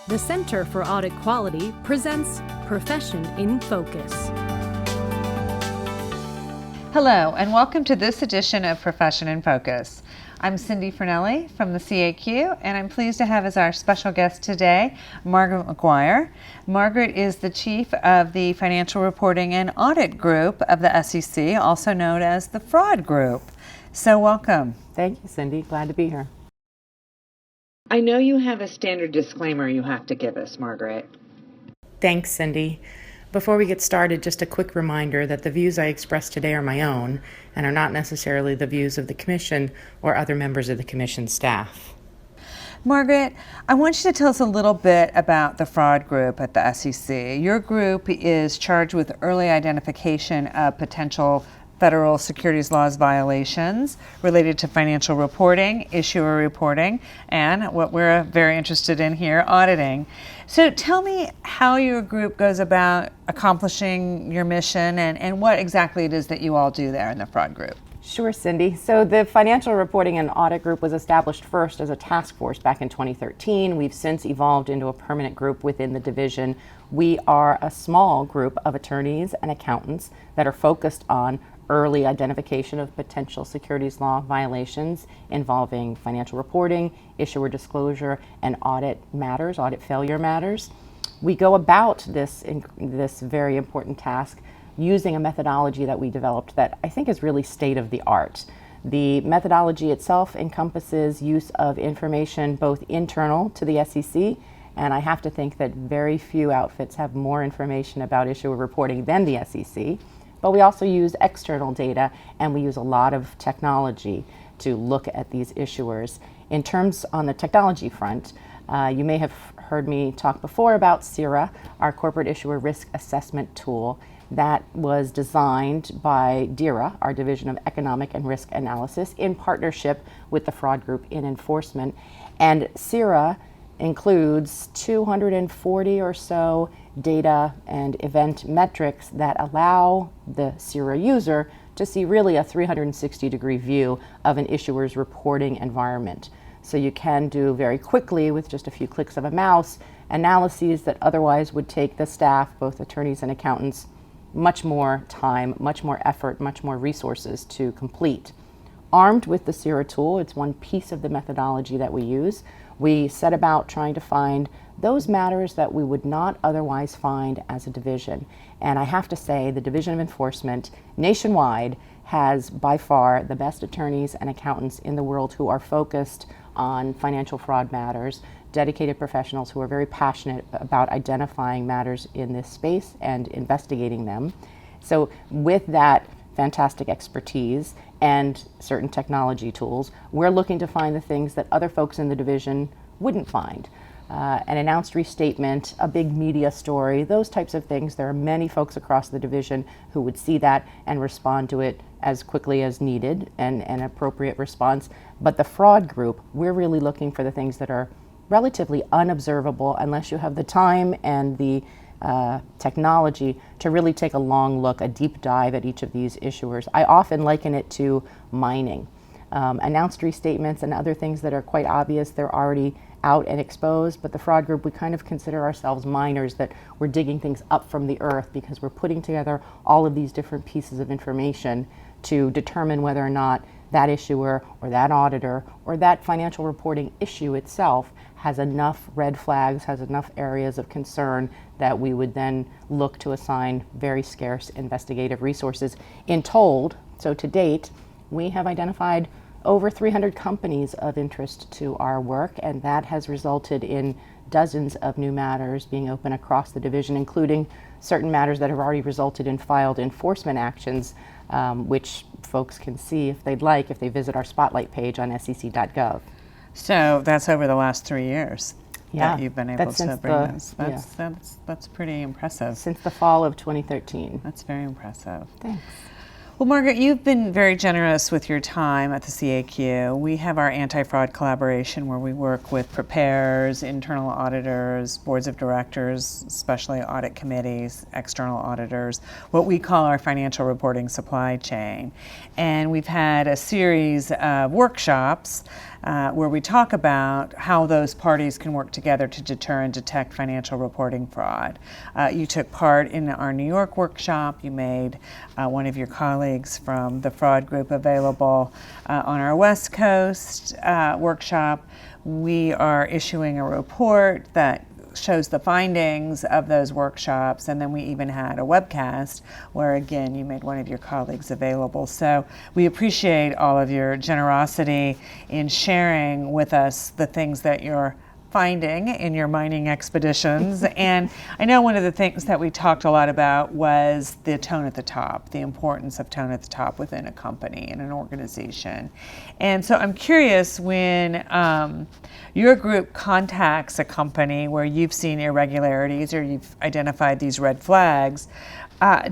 The Center for Audit Quality presents Profession in Focus. Hello, and welcome to this edition of Profession in Focus. I'm Cindy Fernelli from the CAQ, and I'm pleased to have as our special guest today, Margaret McGuire. Margaret is the Chief of the Financial Reporting and Audit Group of the SEC, also known as the Fraud Group. So welcome. Thank you, Cindy. Glad to be here. I know you have a standard disclaimer you have to give us, Margaret. Thanks, Cindy. Before we get started, just a quick reminder that the views I express today are my own and are not necessarily the views of the Commission or other members of the Commission staff. Margaret, I want you to tell us a little bit about the Fraud Group at the SEC. Your group is charged with early identification of potential federal securities laws violations related to financial reporting, issuer reporting, and what we're very interested in here, auditing. So tell me how your group goes about accomplishing your mission and what exactly it is that you all do there in the Fraud Group. Sure, Cindy. So the Financial Reporting and Audit Group was established first as a task force back in 2013. We've since evolved into a permanent group within the division. We are a small group of attorneys and accountants that are focused on early identification of potential securities law violations involving financial reporting, issuer disclosure, and audit matters, audit failure matters. We go about this very important task using a methodology that we developed that I think is really state of the art. The methodology itself encompasses use of information both internal to the SEC, and I have to think that very few outfits have more information about issuer reporting than the SEC. But we also use external data, and we use a lot of technology to look at these issuers. In terms on the technology front, you may have heard me talk before about CIRA, our corporate issuer risk assessment tool that was designed by DERA, our Division of Economic and Risk Analysis, in partnership with the Fraud Group in enforcement. And CIRA includes 240 or so data and event metrics that allow the CIRA user to see really a 360-degree view of an issuer's reporting environment. So you can do very quickly, with just a few clicks of a mouse, analyses that otherwise would take the staff, both attorneys and accountants, much more time, much more effort, much more resources to complete. Armed with the CIRA tool, it's one piece of the methodology that we use. We set about trying to find those matters that we would not otherwise find as a division. And I have to say, the Division of Enforcement nationwide has by far the best attorneys and accountants in the world who are focused on financial fraud matters, dedicated professionals who are very passionate about identifying matters in this space and investigating them. So with that fantastic expertise and certain technology tools, we're looking to find the things that other folks in the division wouldn't find. An announced restatement, a big media story, those types of things. There are many folks across the division who would see that and respond to it as quickly as needed and an appropriate response. But the Fraud Group, we're really looking for the things that are relatively unobservable unless you have the time and the technology to really take a long look, a deep dive at each of these issuers. I often liken it to mining. Announced restatements and other things that are quite obvious, they're already out and exposed, but the Fraud Group, we kind of consider ourselves miners, that we're digging things up from the earth because we're putting together all of these different pieces of information to determine whether or not that issuer or that auditor or that financial reporting issue itself has enough red flags, has enough areas of concern that we would then look to assign very scarce investigative resources. In told, so to date, we have identified over 300 companies of interest to our work, and that has resulted in dozens of new matters being open across the division, including certain matters that have already resulted in filed enforcement actions, which folks can see if they'd like if they visit our spotlight page on sec.gov. So that's over the last 3 years that you've been able to bring this. That's pretty impressive. Since the fall of 2013. That's very impressive. Thanks. Well, Margaret, you've been very generous with your time at the CAQ. We have our anti-fraud collaboration where we work with preparers, internal auditors, boards of directors, especially audit committees, external auditors, what we call our financial reporting supply chain. And we've had a series of workshops where we talk about how those parties can work together to deter and detect financial reporting fraud. You took part in our New York workshop. You made one of your colleagues from the fraud group available on our West Coast workshop. We are issuing a report that shows the findings of those workshops, and then we even had a webcast where again you made one of your colleagues available. So we appreciate all of your generosity in sharing with us the things that you're finding in your mining expeditions. And I know one of the things that we talked a lot about was the tone at the top, the importance of tone at the top within a company and an organization. And so I'm curious, when your group contacts a company where you've seen irregularities or you've identified these red flags,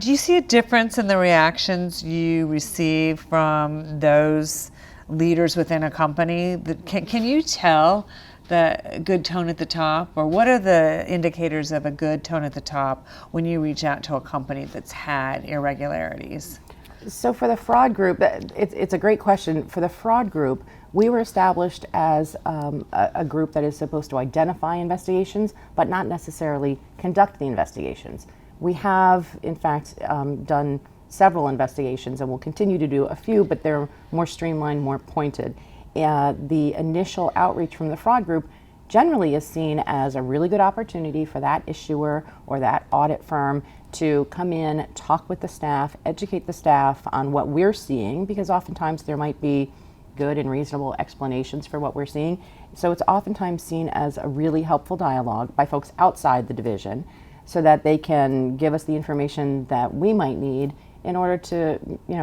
do you see a difference in the reactions you receive from those leaders within a company? Can you tell the good tone at the top, or what are the indicators of a good tone at the top when you reach out to a company that's had irregularities? So for the fraud group, it's a great question. For the fraud group, we were established as a group that is supposed to identify investigations, but not necessarily conduct the investigations. We have, in fact, done several investigations and will continue to do a few, but they're more streamlined, more pointed. The initial outreach from the fraud group generally is seen as a really good opportunity for that issuer or that audit firm to come in, talk with the staff, educate the staff on what we're seeing, because oftentimes there might be good and reasonable explanations for what we're seeing. So it's oftentimes seen as a really helpful dialogue by folks outside the division so that they can give us the information that we might need in order to,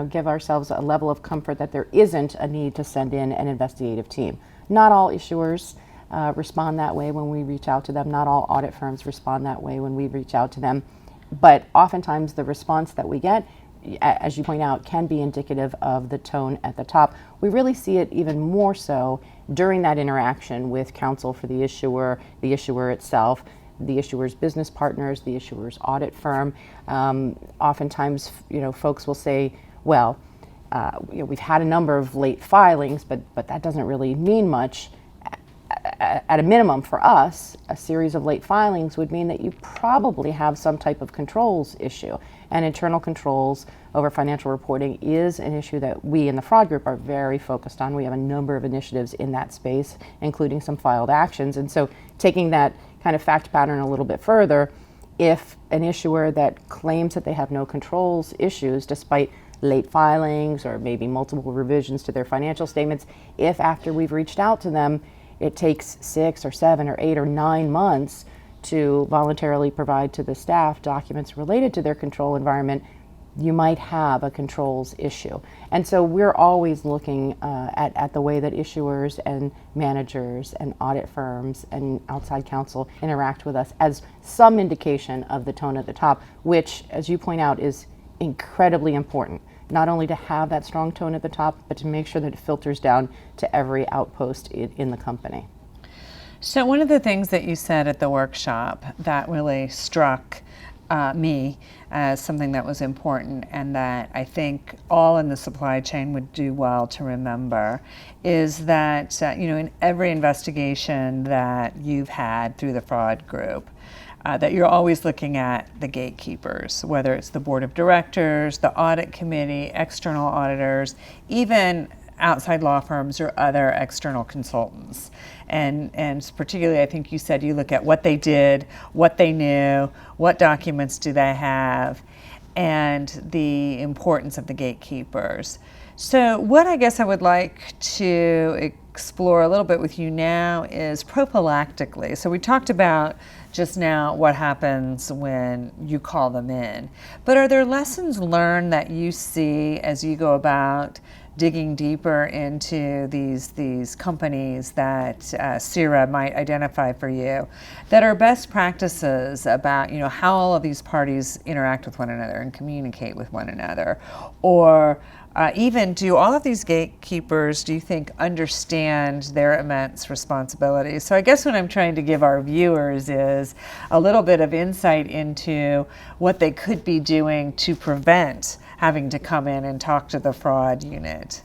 give ourselves a level of comfort that there isn't a need to send in an investigative team. Not all issuers respond that way when we reach out to them. Not all audit firms respond that way when we reach out to them. But oftentimes the response that we get, as you point out, can be indicative of the tone at the top. We really see it even more so during that interaction with counsel for the issuer itself, the issuer's business partners, the issuer's audit firm. Oftentimes, folks will say, well, we've had a number of late filings, but that doesn't really mean much. At a minimum for us, a series of late filings would mean that you probably have some type of controls issue. And internal controls over financial reporting is an issue that we in the fraud group are very focused on. We have a number of initiatives in that space, including some filed actions. And so taking that kind of fact pattern a little bit further, if an issuer that claims that they have no controls issues despite late filings or maybe multiple revisions to their financial statements, if after we've reached out to them, it takes 6 or 7 or 8 or 9 months to voluntarily provide to the staff documents related to their control environment, you might have a controls issue. And so we're always looking at the way that issuers and managers and audit firms and outside counsel interact with us as some indication of the tone at the top, which, as you point out, is incredibly important. Not only to have that strong tone at the top, but to make sure that it filters down to every outpost in the company. So one of the things that you said at the workshop that really struck me as something that was important, and that I think all in the supply chain would do well to remember, is that in every investigation that you've had through the fraud group, that you're always looking at the gatekeepers, whether it's the board of directors, the audit committee, external auditors, even outside law firms or other external consultants. And particularly, I think you said you look at what they did, what they knew, what documents do they have, and the importance of the gatekeepers. So what I guess I would like to explore a little bit with you now is prophylactically. So we talked about just now what happens when you call them in, but are there lessons learned that you see as you go about digging deeper into these companies that CIRA might identify for you that are best practices about how all of these parties interact with one another and communicate with one another, or even do all of these gatekeepers, do you think, understand their immense responsibilities? So I guess what I'm trying to give our viewers is a little bit of insight into what they could be doing to prevent having to come in and talk to the fraud unit.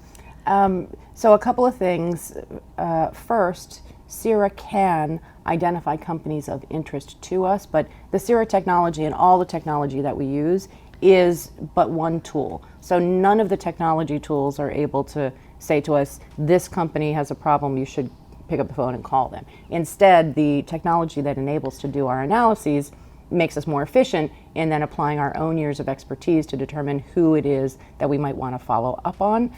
So a couple of things. First, CIRA can identify companies of interest to us, but the CIRA technology and all the technology that we use is but one tool. So none of the technology tools are able to say to us, this company has a problem, you should pick up the phone and call them. Instead, the technology that enables to do our analyses makes us more efficient in then applying our own years of expertise to determine who it is that we might want to follow up on.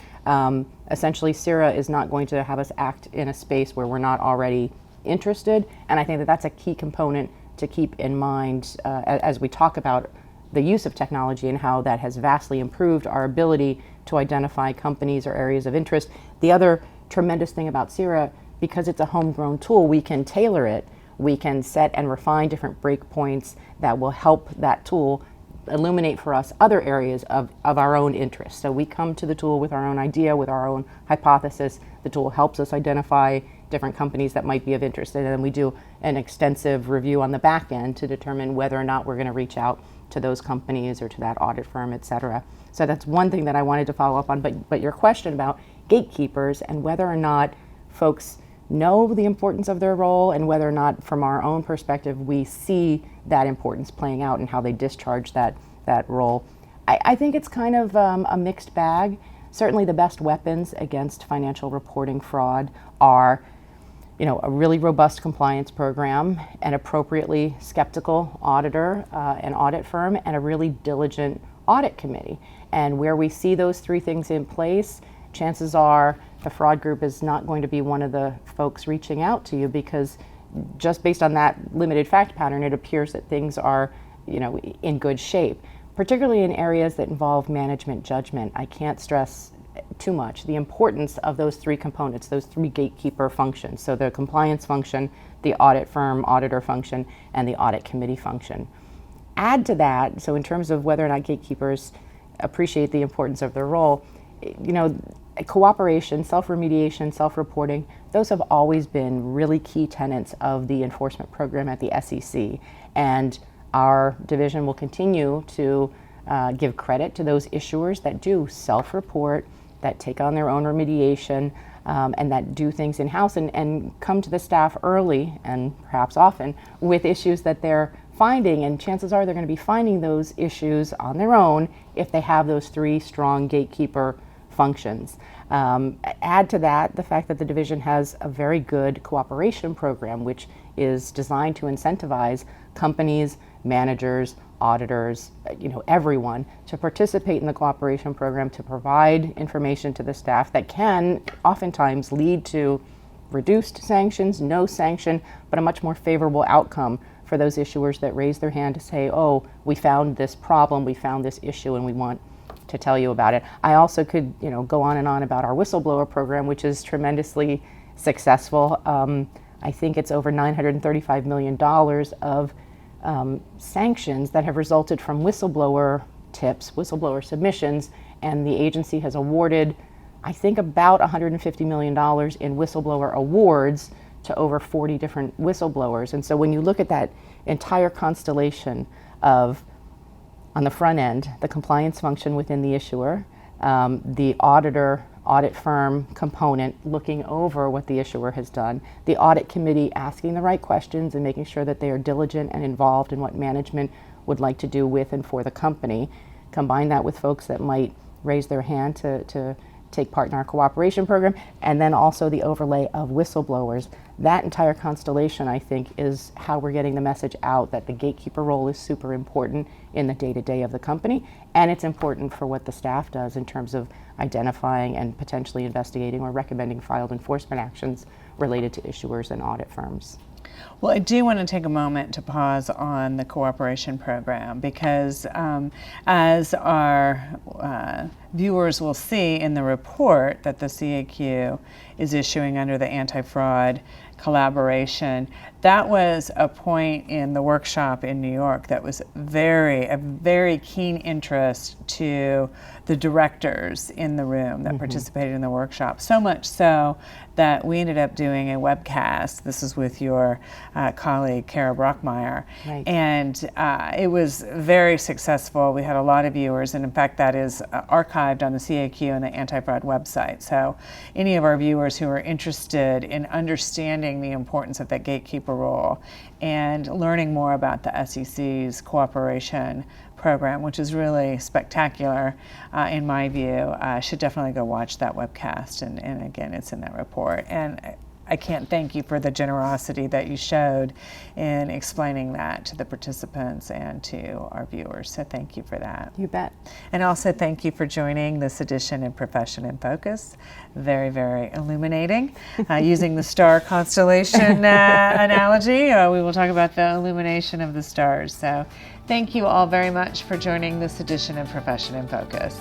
Essentially, CIRA is not going to have us act in a space where we're not already interested, and I think that that's a key component to keep in mind as we talk about the use of technology and how that has vastly improved our ability to identify companies or areas of interest. The other tremendous thing about CIRA, because it's a homegrown tool, we can tailor it. We can set and refine different breakpoints that will help that tool illuminate for us other areas of our own interest. So we come to the tool with our own idea, with our own hypothesis. The tool helps us identify different companies that might be of interest, and then we do an extensive review on the back end to determine whether or not we're going to reach out to those companies or to that audit firm, et cetera. So that's one thing that I wanted to follow up on. But your question about gatekeepers and whether or not folks know the importance of their role and whether or not from our own perspective we see that importance playing out and how they discharge that role. I think it's kind of a mixed bag. Certainly the best weapons against financial reporting fraud are a really robust compliance program, an appropriately skeptical auditor, an audit firm, and a really diligent audit committee. And where we see those three things in place, chances are the fraud group is not going to be one of the folks reaching out to you, because just based on that limited fact pattern, it appears that things are in good shape, particularly in areas that involve management judgment. I can't stress too much the importance of those three components, those three gatekeeper functions. So the compliance function, the audit firm auditor function, and the audit committee function. Add to that, so in terms of whether or not gatekeepers appreciate the importance of their role, cooperation, self-remediation, self-reporting, those have always been really key tenets of the enforcement program at the SEC. And our division will continue to give credit to those issuers that do self-report, that take on their own remediation, and that do things in-house and come to the staff early and perhaps often with issues that they're finding, and chances are they're going to be finding those issues on their own if they have those three strong gatekeeper functions. Add to that the fact that the division has a very good cooperation program, which is designed to incentivize companies, managers, auditors, everyone to participate in the cooperation program, to provide information to the staff that can oftentimes lead to reduced sanctions, no sanction, but a much more favorable outcome for those issuers that raise their hand to say, oh, we found this problem, we found this issue, and we want to tell you about it. I also could go on and on about our whistleblower program, which is tremendously successful. I think it's over $935 million of sanctions that have resulted from whistleblower tips, whistleblower submissions, and the agency has awarded, I think, about $150 million in whistleblower awards to over 40 different whistleblowers. And so when you look at that entire constellation of, on the front end, the compliance function within the issuer, the audit firm component looking over what the issuer has done, the audit committee asking the right questions and making sure that they are diligent and involved in what management would like to do with and for the company. Combine that with folks that might raise their hand to take part in our cooperation program, and then also the overlay of whistleblowers. That entire constellation, I think, is how we're getting the message out that the gatekeeper role is super important in the day-to-day of the company, and it's important for what the staff does in terms of identifying and potentially investigating or recommending filed enforcement actions related to issuers and audit firms. Well, I do want to take a moment to pause on the cooperation program because as our viewers will see in the report that the CAQ is issuing under the anti-fraud collaboration, that was a point in the workshop in New York that was a very keen interest to the directors in the room that participated in the workshop. So much so that we ended up doing a webcast. This is with your colleague, Kara Brockmeyer. Right. And it was very successful. We had a lot of viewers, and in fact, that is archived on the CAQ and the anti-fraud website. So any of our viewers who are interested in understanding the importance of that gatekeeper role and learning more about the SEC's cooperation program, which is really spectacular in my view, should definitely go watch that webcast. And again, it's in that report. And I can't thank you for the generosity that you showed in explaining that to the participants and to our viewers. So thank you for that. You bet. And also thank you for joining this edition of Profession in Focus. Very illuminating. Using the star constellation analogy, we will talk about the illumination of the stars. So thank you all very much for joining this edition of Profession in Focus.